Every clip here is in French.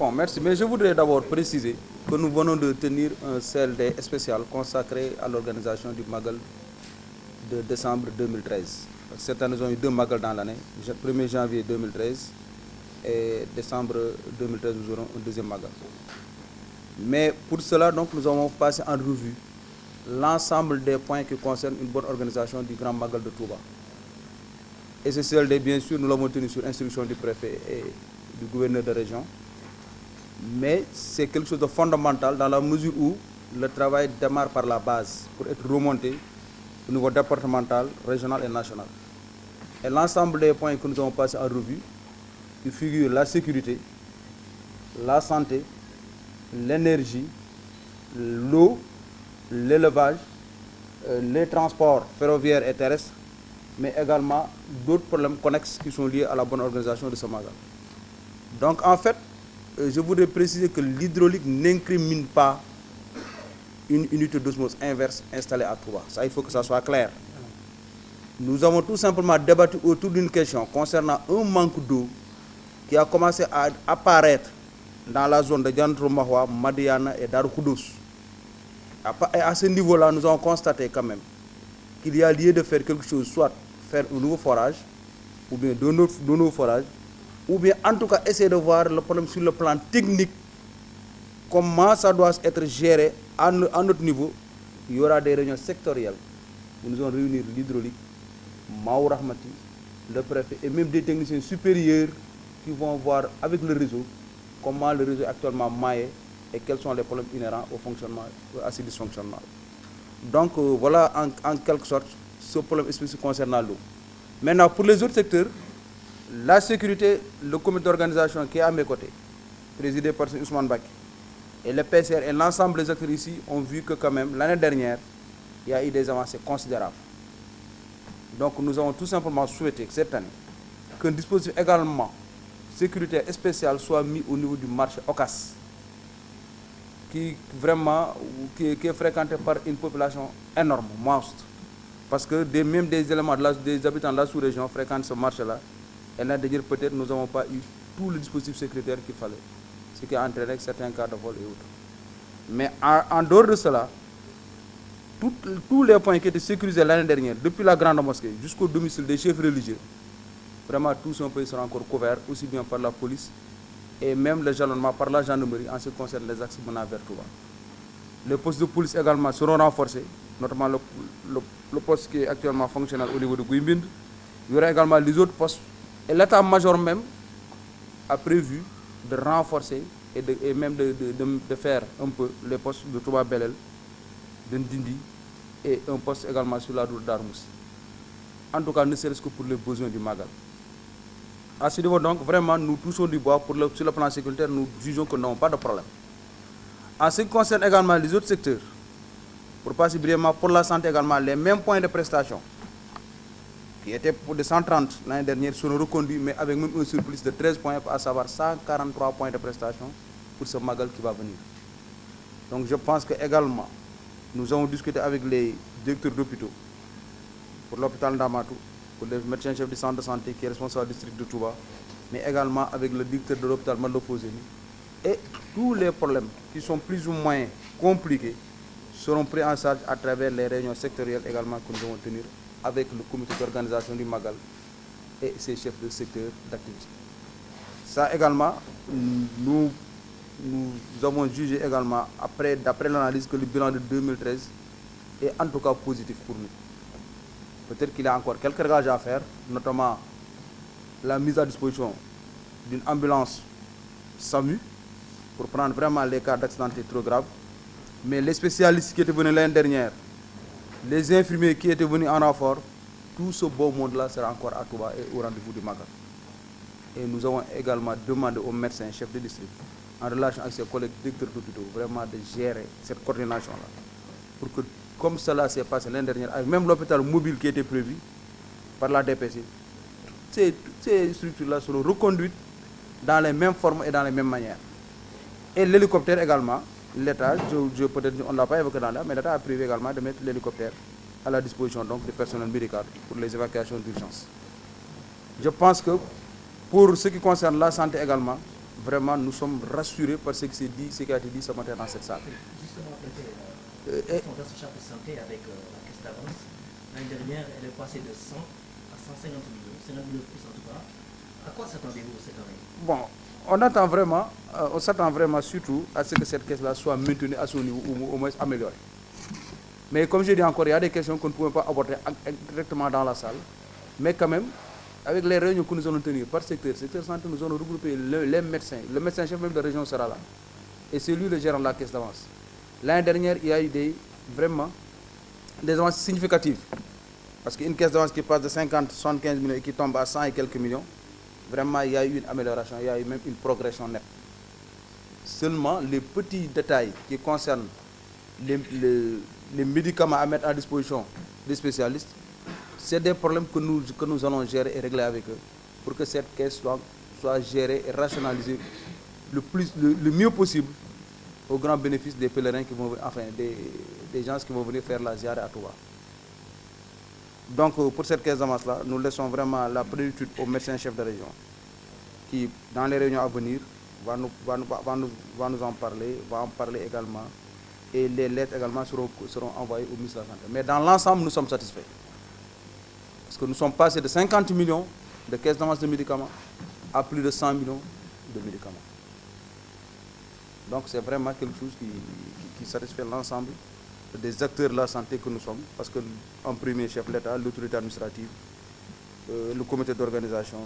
Bon, merci. Mais je voudrais d'abord préciser que nous venons de tenir un CLD spécial consacré à l'organisation du Magal de décembre 2013. Cette année, nous avons eu 2 Magal dans l'année, 1er janvier 2013 et décembre 2013, nous aurons un deuxième Magal. Mais pour cela, donc, nous avons passé en revue l'ensemble des points qui concernent une bonne organisation du Grand Magal de Touba. Et ce CLD, bien sûr, nous l'avons tenu sur instruction du préfet et du gouverneur de région. Mais c'est quelque chose de fondamental dans la mesure où le travail démarre par la base pour être remonté au niveau départemental, régional et national. Et l'ensemble des points que nous avons passés en revue, qui figurent la sécurité, la santé, l'énergie, l'eau, l'élevage, les transports ferroviaires et terrestres, mais également d'autres problèmes connexes qui sont liés à la bonne organisation de ce Magal. Donc en fait, je voudrais préciser que l'hydraulique n'incrimine pas une unité d'osmose inverse installée à Touba. Ça, il faut que ça soit clair. Nous avons tout simplement débattu autour d'une question concernant un manque d'eau qui a commencé à apparaître dans la zone de Diantrou Mahwa, Madiana et Darou Koudous. Et à ce niveau-là, nous avons constaté quand même qu'il y a lieu de faire quelque chose, soit faire un nouveau forage, ou bien de nouveaux forages, ou bien en tout cas essayer de voir le problème sur le plan technique, comment ça doit être géré à notre niveau. Il y aura des réunions sectorielles où nous allons réunir l'hydraulique, Maou Rahmati, le préfet et même des techniciens supérieurs qui vont voir avec le réseau comment le réseau est actuellement maillé et quels sont les problèmes inhérents au fonctionnement, à ces dysfonctionnements. Donc voilà en quelque sorte ce problème spécifique concernant l'eau. Maintenant pour les autres secteurs, la sécurité, le comité d'organisation qui est à mes côtés, présidé par Ousmane Baki, et le PCR et l'ensemble des acteurs ici ont vu que quand même l'année dernière, il y a eu des avancées considérables. Donc nous avons tout simplement souhaité que cette année, qu'un dispositif également sécuritaire et spécial soit mis au niveau du marché OCAS, qui est fréquenté par une population énorme, monstre. Parce que même des éléments des habitants de la sous-région fréquentent ce marché-là. Et l'année dernière, peut-être, nous n'avons pas eu tout le dispositif sécuritaire qu'il fallait, ce qui a entraîné certains cas de vol et autres. Mais en dehors de cela, tous les points qui étaient sécurisés l'année dernière, depuis la grande mosquée jusqu'au domicile des chefs religieux, vraiment tous un pays sera encore couverts, aussi bien par la police et même le jalonnement par la gendarmerie en ce qui concerne les axes menant vers Touba. Les postes de police également seront renforcés, notamment le poste qui est actuellement fonctionnel au niveau de Gouimbind. Il y aura également les autres postes. Et l'état-major même a prévu de renforcer et même de faire un peu les postes de Touba Belel, de Ndindi et un poste également sur la route d'Armous. En tout cas, ne serait-ce que pour les besoins du Magal. À ce niveau donc, vraiment, nous touchons du bois sur le plan sécuritaire, nous jugeons que nous n'avons pas de problème. En ce qui concerne également les autres secteurs, pour passer brièvement, pour la santé également, les mêmes points de prestation qui étaient pour de 130 l'année dernière seront reconduits, mais avec même un surplus de 13 points, à savoir 143 points de prestation pour ce Magal qui va venir. Donc je pense que également, nous avons discuté avec les directeurs d'hôpitaux, pour l'hôpital Ndamatou, pour le médecin-chef du centre de santé qui est responsable du district de Touba, mais également avec le directeur de l'hôpital Malofoseni. Et tous les problèmes qui sont plus ou moins compliqués seront pris en charge à travers les réunions sectorielles également que nous allons tenir avec le comité d'organisation du Magal et ses chefs de secteur d'activité. Ça également, nous avons jugé également, d'après l'analyse, que le bilan de 2013 est en tout cas positif pour nous. Peut-être qu'il y a encore quelques réglages à faire, notamment la mise à disposition d'une ambulance SAMU pour prendre vraiment les cas d'accidenté trop graves. Mais les spécialistes qui étaient venus l'année dernière, les infirmiers qui étaient venus en renfort, tout ce beau monde-là sera encore à Touba et au rendez-vous du Magal. Et nous avons également demandé aux médecins, chefs de district, en relation avec ses collègues directeurs d'hôpitaux, vraiment de gérer cette coordination-là. Pour que, comme cela s'est passé l'année dernière, avec même l'hôpital mobile qui était prévu par la DPC, ces structures-là seront reconduites dans les mêmes formes et dans les mêmes manières. Et l'hélicoptère également, l'État, peut-être on ne l'a pas évoqué dans là, mais l'État a prévu également de mettre l'hélicoptère à la disposition donc du personnel médical pour les évacuations d'urgence. Je pense que pour ce qui concerne la santé également, vraiment nous sommes rassurés par ce qui a été dit ce matin dans cette salle. Justement, le Fondation Charles Santé avec la caisse d'avance, l'année dernière, elle est passée de 100 à 150 millions, 50 millions de plus en tout cas. À quoi s'attendez-vous cette année? Bon, on s'attend vraiment surtout à ce que cette caisse-là soit maintenue à son niveau ou au moins améliorée. Mais comme je dis encore, il y a des questions qu'on ne pouvait pas aborder directement dans la salle. Mais quand même, avec les réunions que nous allons tenir par secteur santé, nous allons regrouper les médecins. Le médecin-chef même de la région sera là. Et c'est lui le gérant de la caisse d'avance. L'année dernière, il y a eu vraiment des avances significatives. Parce qu'une caisse d'avance qui passe de 50, 75 millions et qui tombe à 100 et quelques millions, vraiment, il y a eu une amélioration, il y a eu même une progression nette. Seulement, les petits détails qui concernent les médicaments à mettre à disposition des spécialistes, c'est des problèmes que nous allons gérer et régler avec eux pour que cette caisse soit gérée et rationalisée le mieux possible au grand bénéfice des pèlerins qui vont, enfin des gens qui vont venir faire la ziara à Touba. Donc pour cette caisse d'avance-là, nous laissons vraiment la plénitude au médecin-chef de région qui, dans les réunions à venir, va nous en parler, va en parler également. Et les lettres également seront envoyées au ministre de la Santé. Mais dans l'ensemble, nous sommes satisfaits. Parce que nous sommes passés de 50 millions de caisses d'avance de médicaments à plus de 100 millions de médicaments. Donc c'est vraiment quelque chose qui satisfait l'ensemble des acteurs de la santé que nous sommes. Parce qu'en premier chef l'État, l'autorité administrative, le comité d'organisation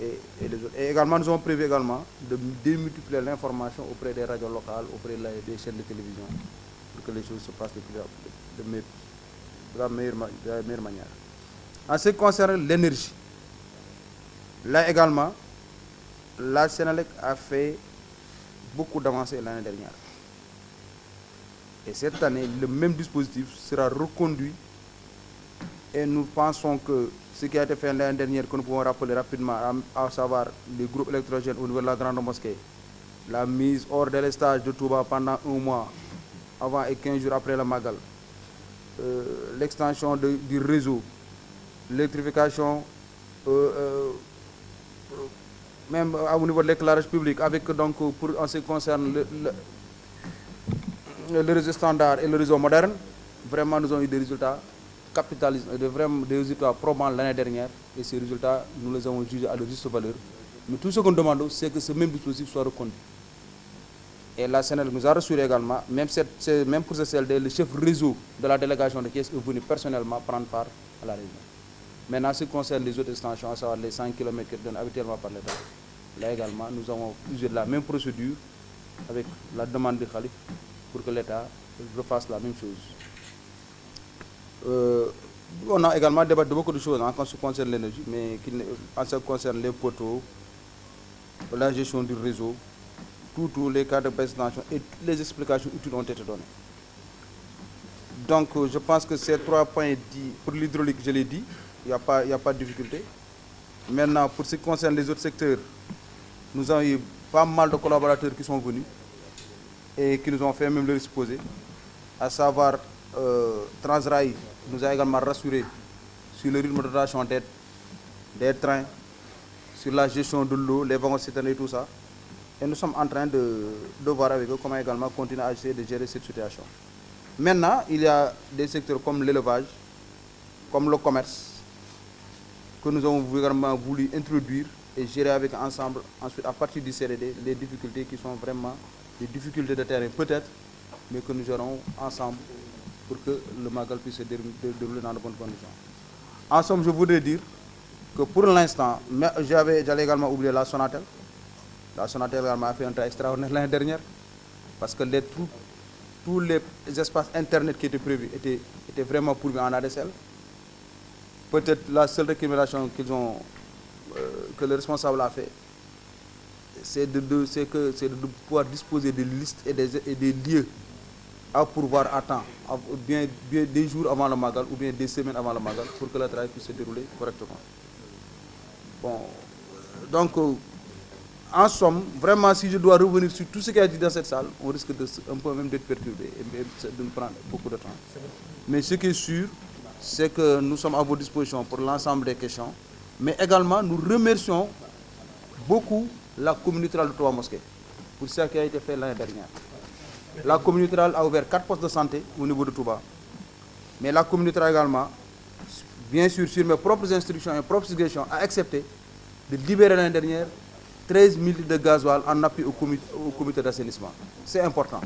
et les autres. Et également, nous avons prévu également de démultiplier l'information auprès des radios locales, auprès des chaînes de télévision, pour que les choses se passent de la meilleure manière. En ce qui concerne l'énergie, là également, la Sénélec a fait beaucoup d'avancées l'année dernière. Et cette année, le même dispositif sera reconduit et nous pensons que ce qui a été fait l'année dernière, que nous pouvons rappeler rapidement, à savoir les groupes électrogènes au niveau de la grande mosquée, la mise hors délestage de Touba pendant 1 mois, avant et 15 jours après la Magal, l'extension du réseau, l'électrification, même au niveau de l'éclairage public, avec donc, en ce qui concerne le réseau standard et le réseau moderne, vraiment nous avons eu des résultats capitalisés, des résultats probants l'année dernière, et ces résultats, nous les avons jugés à leur juste valeur. Mais tout ce qu'on demande, c'est que ce même dispositif soit reconduit. Et la Sénélec nous a rassuré également, même pour ce CLD, le chef réseau de la délégation de Thiès est venu personnellement prendre part à la réunion. Maintenant, ce qui concerne les autres extensions, à savoir les 100 km donnés habituellement par l'État, là également, nous avons usé de la même procédure avec la demande du Khalif pour que l'État refasse la même chose. On a également débattu de beaucoup de choses en ce qui concerne l'énergie, mais en ce qui concerne les poteaux, la gestion du réseau, tous les cas de présentation et les explications utiles ont été données. Donc je pense que ces 3 points dits, pour l'hydraulique, je l'ai dit, il n'y a pas de difficulté. Maintenant, pour ce qui concerne les autres secteurs, nous avons eu pas mal de collaborateurs qui sont venus et qui nous ont fait même leur exposé, à savoir Transrail nous a également rassuré sur le rythme de rotation des trains, sur la gestion de l'eau, les wagons citernes et tout ça. Et nous sommes en train de voir avec eux comment également continuer à essayer de gérer cette situation. Maintenant, il y a des secteurs comme l'élevage, comme le commerce, que nous avons également voulu introduire et gérer avec ensemble, ensuite à partir du CRD, les difficultés qui sont vraiment des difficultés de terrain peut-être, mais que nous gérons ensemble pour que le Magal puisse se dérouler dans de bonnes conditions. En somme, je voudrais dire que pour l'instant, j'allais également oublier la Sonatel. La Sonatel également a fait un travail extraordinaire l'année dernière, parce que tous les espaces Internet qui étaient prévus étaient vraiment pourvus en ADSL. Peut-être la seule réclamation que le responsable a fait, c'est de pouvoir disposer de listes et des lieux à pourvoir à temps, bien des jours avant le Magal ou bien des semaines avant le Magal, pour que le travail puisse se dérouler correctement. Bon, donc, en somme, vraiment, si je dois revenir sur tout ce qui a été dit dans cette salle, on risque un peu même d'être perturbé et de nous prendre beaucoup de temps. Mais ce qui est sûr, c'est que nous sommes à votre disposition pour l'ensemble des questions, mais également nous remercions beaucoup la communauté rurale de Touba Mosquée, pour ce qui a été fait l'année dernière. La communauté rurale a ouvert 4 postes de santé au niveau de Touba. Mais la communauté rurale également, bien sûr, sur mes propres instructions et propres suggestions, a accepté de libérer l'année dernière 13 000 litres de gasoil en appui au comité d'assainissement. C'est important.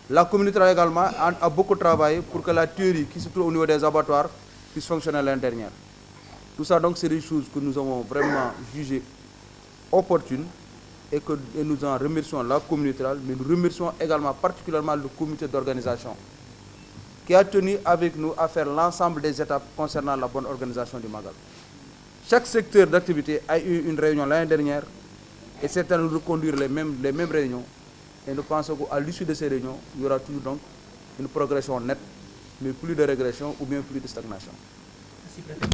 La communauté rurale également a beaucoup travaillé pour que la tuerie qui se trouve au niveau des abattoirs puisse fonctionner l'année dernière. Tout ça, donc, c'est des choses que nous avons vraiment jugées opportunes et nous en remercions la communauté rurale, mais nous remercions également particulièrement le comité d'organisation qui a tenu avec nous à faire l'ensemble des étapes concernant la bonne organisation du Magal. Chaque secteur d'activité a eu une réunion l'année dernière et c'est à nous de reconduire les mêmes réunions. Et nous pensons qu'à l'issue de ces réunions, il y aura toujours donc une progression nette, mais plus de régression ou bien plus de stagnation.